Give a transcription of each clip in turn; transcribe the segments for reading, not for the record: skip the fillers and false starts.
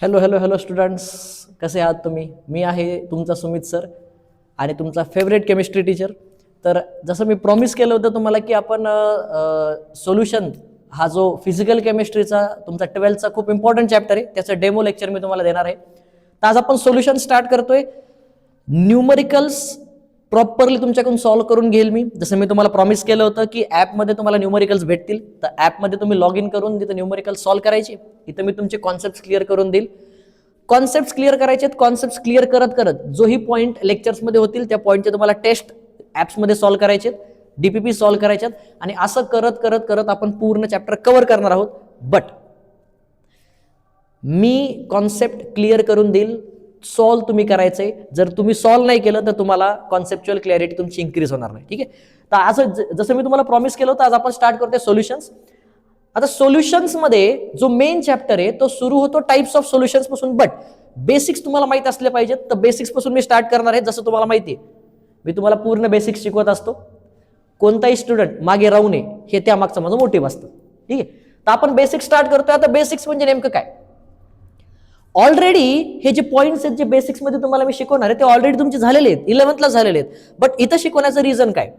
Hello hello hello students, कसे आहात तुम्ही? मी आहे तुमचा सुमित सर आणि तुमचा फेवरेट केमिस्ट्री टीचर. तर जसं मी प्रॉमिस केलं होतं तुम्हाला की आपण सोल्युशन हा जो फिजिकल केमिस्ट्रीचा तुमचा 12th खूप इम्पॉर्टंट चॅप्टर आहे त्याचं डेमो लेक्चर मी तुम्हाला देणार आहे. तर आज आपण सोल्युशन स्टार्ट करतोय. न्यूमरिकल्स प्रॉपरली तुमच्याकडून सॉल्व्ह करून घेईल मी. जसं मी तुम्हाला प्रॉमिस केलं होतं की ॲपमध्ये तुम्हाला न्यूमरिकल्स भेटतील, तर ॲपमध्ये तुम्ही लॉग इन करून तिथं न्यूमरिकल्स सॉल्व्ह करायची. इथं मी तुमचे कॉन्सेप्ट क्लिअर करून देईल. कॉन्सेप्ट क्लिअर करायचे आहेत. कॉन्सेप्ट क्लिअर करत करत जोही पॉईंट लेक्चर्समध्ये होतील त्या पॉईंटचे तुम्हाला टेस्ट ॲप्समध्ये सॉल्व्ह करायचे आहेत, डीपीपी सॉल्व्ह करायचे आहेत आणि असं करत करत करत आपण पूर्ण चॅप्टर कव्हर करणार आहोत. बट मी कॉन्सेप्ट क्लिअर करून देईल, सॉल्व्ह तुम्ही करायचंय. जर तुम्ही सॉल्व्ह नाही केलं तर तुम्हाला कॉन्सेप्च्युअल क्लॅरिटी तुमची इन्क्रीज होणार नाही. ठीक आहे, तर आज जसं मी तुम्हाला प्रॉमिस केलं होतं, आज आपण स्टार्ट करतोय सोल्युशन्स. आता सोल्युशन्स मध्ये जो मेन चॅप्टर आहे तो सुरू होतो टाइप्स ऑफ सोल्युशन्स पासून. बट बेसिक्स तुम्हाला माहित असले पाहिजेत, तर बेसिक्स पासून मी स्टार्ट करणार आहे. जसं तुम्हाला माहिती आहे मी तुम्हाला पूर्ण बेसिक्स शिकवत असतो. कोणताही स्टुडंट मागे राहू नये हे त्यामागचं माझं मोटिव्ह असतं. ठीक आहे, तर आपण बेसिक्स स्टार्ट करतोय. आता बेसिक्स म्हणजे नेमकं काय? ऑलरेडी हे जे पॉईंट्स आहेत जे बेसिक्स मध्ये तुम्हाला मी शिकवणार आहे ते ऑलरेडी तुमचे झालेले आहेत, 11th झालेले आहेत. बट इथं शिकवण्याचं रिझन काय?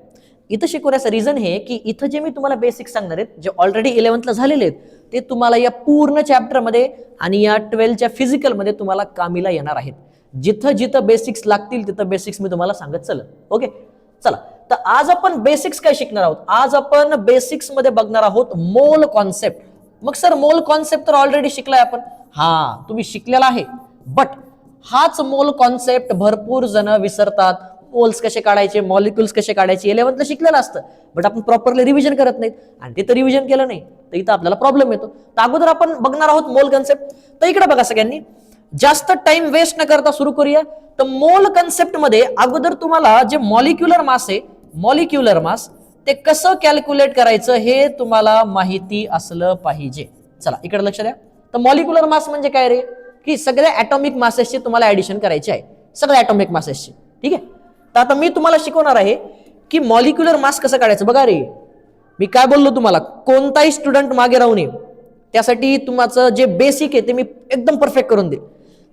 इथं शिकवण्याचं रिझन हे की इथं जे मी तुम्हाला बेसिक्स सांगणार आहेत जे ऑलरेडी 11th झालेले आहेत ते तुम्हाला या पूर्ण चॅप्टरमध्ये आणि या 12th फिजिकलमध्ये तुम्हाला कामीला येणार आहेत. जिथं जिथं बेसिक्स लागतील तिथं बेसिक्स मी तुम्हाला सांगत चल. ओके, चला. तर आज आपण बेसिक्स काय शिकणार आहोत? आज आपण बेसिक्स मध्ये बघणार आहोत मोल कॉन्सेप्ट. मग सर मोल कॉन्सेप्ट तर ऑलरेडी शिकलाय आपण. हा, तुम्ही शिकलेला आहे. बट हाच मोल कॉन्सेप्ट भरपूर जण विसरतात. मोल्स कसे काढायचे, मॉलिक्युल्स कसे काढायचे 11th शिकलेलं असतं, बट आपण प्रॉपरली रिव्हिजन करत नाहीत आणि ते तर रिव्हिजन केलं नाही तर इथं आपल्याला प्रॉब्लेम येतो. तर अगोदर आपण बघणार आहोत मोल कॉन्सेप्ट. तर इकडे बघा सगळ्यांनी, जास्त टाइम वेस्ट न करता सुरू करूया. तर मोल कॉन्सेप्ट मध्ये अगोदर तुम्हाला जे मॉलिक्युलर मास आहे, मॉलिक्युलर मास ते कसं कॅल्क्युलेट करायचं हे तुम्हाला माहिती असलं पाहिजे. चला इकडे लक्ष द्या. तर मॉलिक्युलर मास म्हणजे काय रे? की सगळ्या ॲटॉमिक मासेसची तुम्हाला ऍडिशन करायची आहे, सगळ्या ॲटॉमिक मासेसची. ठीक आहे, तर आता मी तुम्हाला शिकवणार आहे की मॉलिक्युलर मास कसं काढायचं. बघा रे, मी काय बोललो तुम्हाला, कोणताही स्टुडंट मागे राहू नये त्यासाठी तुमचं जे बेसिक आहे ते मी एकदम परफेक्ट करून देईल.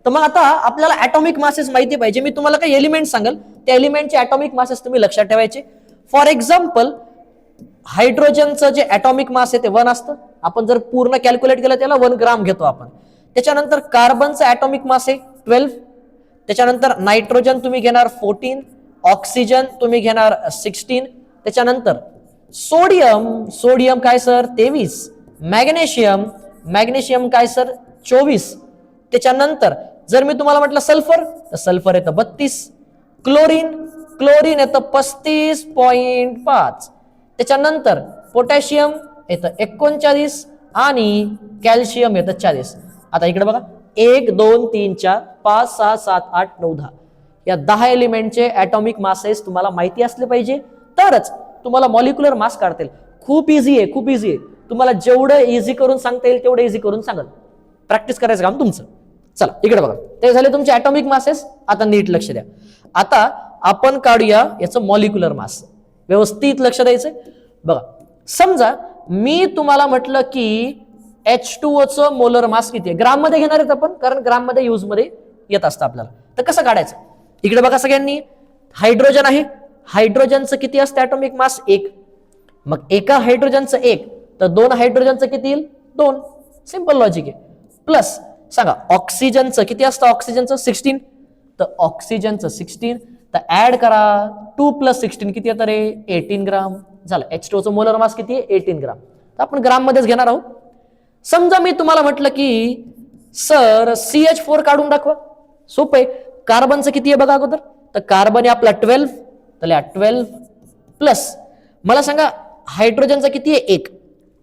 तर मग आता आपल्याला ॲटॉमिक मासेस माहिती पाहिजे. मी तुम्हाला काही एलिमेंट सांगेल, त्या एलिमेंटचे ॲटॉमिक मासेस तुम्ही लक्षात ठेवायचे. फॉर एक्झाम्पल, हायड्रोजनचं जे ॲटॉमिक मास आहे ते 1 असतं. आपण जर पूर्ण कॅल्क्युलेट केलं त्याला 1 ग्राम घेतो आपण. त्याच्यानंतर कार्बनचं ॲटॉमिक मास आहे 12. त्याच्यानंतर नायट्रोजन तुम्ही घेणार 14, ऑक्सिजन तुम्ही घेणार 16. त्याच्यानंतर सोडियम काय सर 23, मॅग्नेशियम काय सर 24. त्याच्यानंतर जर मी तुम्हाला म्हटलं सल्फर, तर सल्फर येतं 32. क्लोरीन येतं 35.5. त्याच्यानंतर पोटॅशियम येतं 39 आणि कॅल्शियम येतं 40. आता इकडे बघा, 1 2 3 4 5 6 7 8 9 10 या 10 एलिमेंटचे ॲटॉमिक मासेस तुम्हाला माहिती असले पाहिजे, तरच तुम्हाला मॉलिक्युलर मास काढता येईल. खूप इझी आहे, खूप इझी आहे. तुम्हाला जेवढं इझी करून सांगता येईल तेवढं इझी करून सांगाल. प्रॅक्टिस करायचं काम तुमचं. चला इकडे बघा, ते झाले तुमचे ॲटॉमिक मासेस. आता नीट लक्ष द्या. आता आपण काढूया याचं मॉलिक्युलर मास. व्यवस्थित लक्ष द्यायचंय. बघा, समजा मी तुम्हाला म्हटलं की H2O चं मोलर मास किती आहे, ग्राम मध्ये घेणार आहेत आपण, कारण ग्राम मध्ये यूज मध्ये येत असतं आपल्याला. तर कसं काढायचं? इकडे बघा सगळ्यांनी, हायड्रोजन आहे. हायड्रोजनचं किती असतं ॲटॉमिक मास? 1. मग एका हायड्रोजनचं 1 तर 2 हायड्रोजनचं किती येईल? 2. सिंपल लॉजिक आहे. प्लस सांगा ऑक्सिजनचं किती असतं? ऑक्सिजनचं 16. तर ऑक्सिजनचं 16 तर ऍड करा, 2 + 16 किती येतं रे? 18 ग्राम. झालं. H2O मोलर मास किती आहे? 18 ग्राम. तर आपण ग्राम मध्येच घेणार आहोत. समजा मी तुम्हाला म्हटलं की सर CH4 काढून दाखवा. सोपं आहे. कार्बनचं किती आहे बघा अगोदर, तर कार्बन आहे आपला 12. तर 12 प्लस मला सांगा हायड्रोजनचं किती आहे? 1.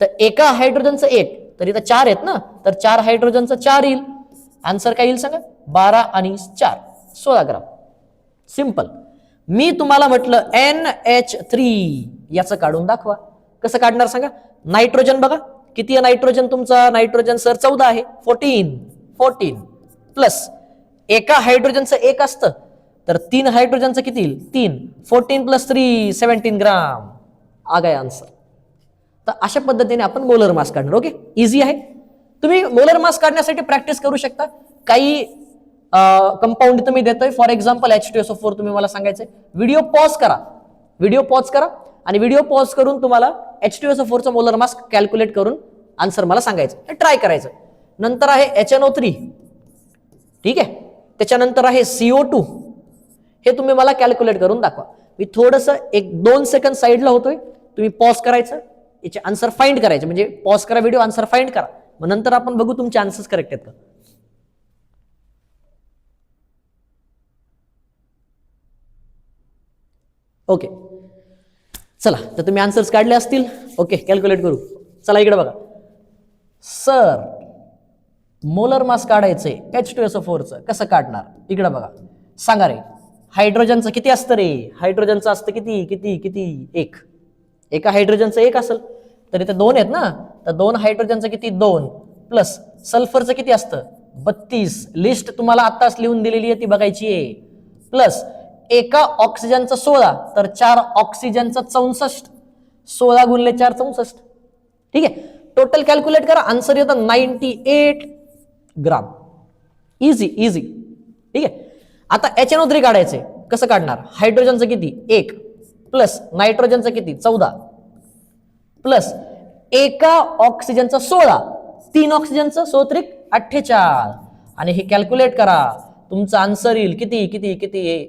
तर एका हायड्रोजनचं 1 तर इथं 4 आहेत ना, तर 4 हायड्रोजनचं 4 येईल. आन्सर काय येईल सांगा? 12 आणि 4 16 ग्राम. सिंपल. मी तुम्हाला म्हटलं NH3 याचं काढून दाखवा. कसं काढणार सांगा? नायट्रोजन बघा किती आहे नायट्रोजन तुमचा? नायट्रोजन सर 14 आहे. 14 प्लस एका हायड्रोजनचं 1 असतं तर 3 हायड्रोजनचं किती येईल? 3. 14 + 3 17 ग्राम. आ गया आन्सर. तर अशा पद्धतीने आपण मोलर मास काढणार. ओके, इझी आहे. तुम्ही मोलर मास काढण्यासाठी प्रॅक्टिस करू शकता. काही कंपाऊंड तुम्ही देतोय, फॉर एक्झाम्पल H2SO4 तुम्ही मला सांगायचंय, व्हिडिओ पॉज करा आणि व्हिडिओ पॉज करून तुम्हाला H2SO4 चा मोलर मास कॅल्क्युलेट करून आन्सर मला सांगायचं, ट्राय करायचं. नंतर आहे HNO3, ठीक आहे, त्याच्यानंतर आहे CO2, हे तुम्ही मला कॅल्क्युलेट करून दाखवा. मी थोडंसं 1-2 सेकंद साईडला होतोय, तुम्ही पॉज करायचं, याचे आन्सर फाइंड करायचे, म्हणजे पॉज करा व्हिडिओ, आन्सर फाइंड करा, मग नंतर आपण बघू तुमचे आन्सर्स करेक्ट आहेत का. ओके, चला तर तुम्ही आन्सर्स काढले असतील. ओके, कॅल्क्युलेट करू. चला इकडे बघा. सर मोलर मास काढायचंय H2SO4 चं, कसं काढणार? इकडे बघा, सांगा रे. हायड्रोजनचं किती असतं रे? हायड्रोजनचं असतं किती? एका हायड्रोजनचं 1 असेल, तर इथे 2 आहेत ना, तर 2 हायड्रोजनचं किती? 2 प्लस सल्फरचं किती असतं? 32. लिस्ट तुम्हाला आत्ताच लिहून दिलेली आहे, ती बघायची आहे. प्लस एका ऑक्सिजनचं 16, तर 4 ऑक्सिजनचं 64. 16 गुणिले 4 64. ठीक आहे, टोटल कॅल्क्युलेट करा, आन्सर येतं 98 ग्राम. इझी. ठीक आहे, आता HNO3 काढायचंय, कसं काढणार? हायड्रोजनचं किती? 1 प्लस नायट्रोजनचं किती? 14 प्लस एका ऑक्सिजनचं 16, 3 ऑक्सिजनचं 48 आणि हे कॅल्क्युलेट करा, तुमचं आन्सर येईल किती?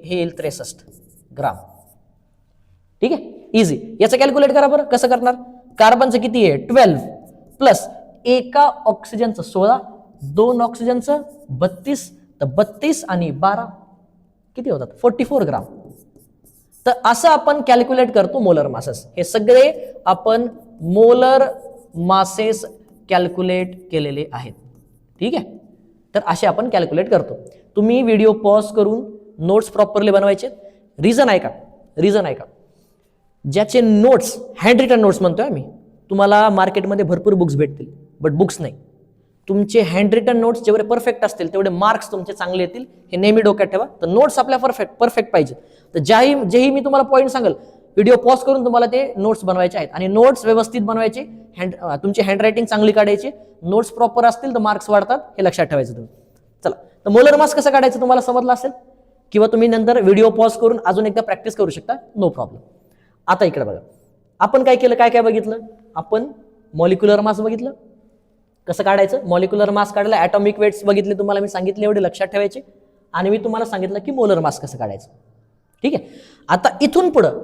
हे येईल 63 ग्राम. ठीक आहे, इझी. याचं कॅल्क्युलेट करा बरं, कसं करणार? कार्बनचं किती आहे? 12 प्लस एका ऑक्सिजनचं 16, 2 ऑक्सिजनचं 32, तर 32 आणि 12 किती होतात? 44 ग्राम. तर असं आपण कॅल्क्युलेट करतो मोलर मासेस. हे सगळे आपण मोलर मासेस कॅल्क्युलेट केलेले आहेत. ठीक आहे, तर असे आपण कॅल्क्युलेट करतो. तुम्ही व्हिडिओ पॉज करून नोट्स प्रॉपरली बनवायचे. रिझन आहे का, ज्याचे नोट्स हँड रिटन नोट्स म्हणतोय आम्ही, तुम्हाला मार्केटमध्ये भरपूर बुक्स भेटतील, बट बुक्स नाही. तुमचे हँड रिटन नोट्स जेवढे परफेक्ट असतील तेवढे मार्क्स तुमचे चांगले येतील, हे नेहमी डोक्यात ठेवा. तर नोट्स आपल्या परफेक्ट पाहिजे. तर जेही मी तुम्हाला पॉईंट सांगेल, व्हिडिओ पॉज करून तुम्हाला ते नोट्स बनवायचे आहेत आणि नोट्स व्यवस्थित बनवायचे, तुमची हँडरायटिंग चांगली काढायची, नोट्स प्रॉपर असतील तर मार्क्स वाढतात, हे लक्षात ठेवायचं तुम्ही. चला, तर मोलर मास कसं काढायचं तुम्हाला समजलं असेल, किंवा तुम्ही नंतर व्हिडिओ पॉज करून अजून एकदा प्रॅक्टिस करू शकता, नो प्रॉब्लेम. आता इकडे बघा, आपण काय केलं, काय बघितलं? आपण मॉलिक्युलर मास बघितलं, कसं काढायचं. मॉलिक्युलर मास काढला, ॲटॉमिक वेट्स बघितले, तुम्हाला मी सांगितले एवढे लक्षात ठेवायचे, आणि मी तुम्हाला सांगितलं की मोलर मास कसं काढायचं. ठीक आहे, आता इथून पुढं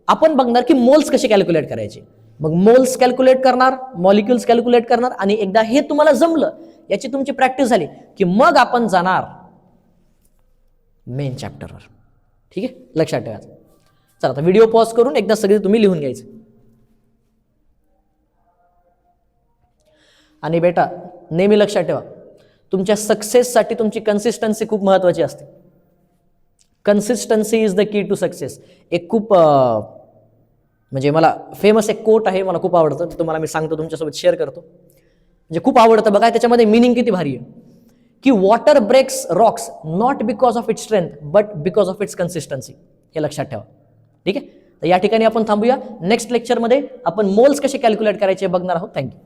आपण बघणार की मोल्स कसे कॅल्क्युलेट करायचे. मग मोल्स कॅल्क्युलेट करणार, मॉलिक्युल्स कॅल्क्युलेट करणार, आणि एकदा हे तुम्हाला जमलं, याची तुमची प्रॅक्टिस झाली की मग आपण जाणार मेन चॅप्टरवर. ठीक आहे, लक्षात ठेवायचं. चला, आता व्हिडिओ पॉज करून एकदा सगळे तुम्ही लिहून घ्यायचे. आणि बेटा नेहमी लक्षात ठेवा, तुमच्या सक्सेससाठी तुमची कन्सिस्टन्सी खूप महत्वाची असते. Consistency is the key to success. एक खूप म्हणजे मला फेमस एक कोट आहे, मला खूप आवडतं, ते तुम्हाला मी सांगतो, तुमच्यासोबत शेअर करतो. म्हणजे खूप आवडतं, बघा त्याच्यामध्ये मिनिंग किती भारी आहे, की water breaks rocks not because of its strength but because of its consistency. हे लक्षात ठेवा. ठीक आहे, तर या ठिकाणी आपण थांबूया. नेक्स्ट लेक्चरमध्ये आपण मोल्स कसे कॅल्क्युलेट करायचे बघणार आहोत. थँक्यू.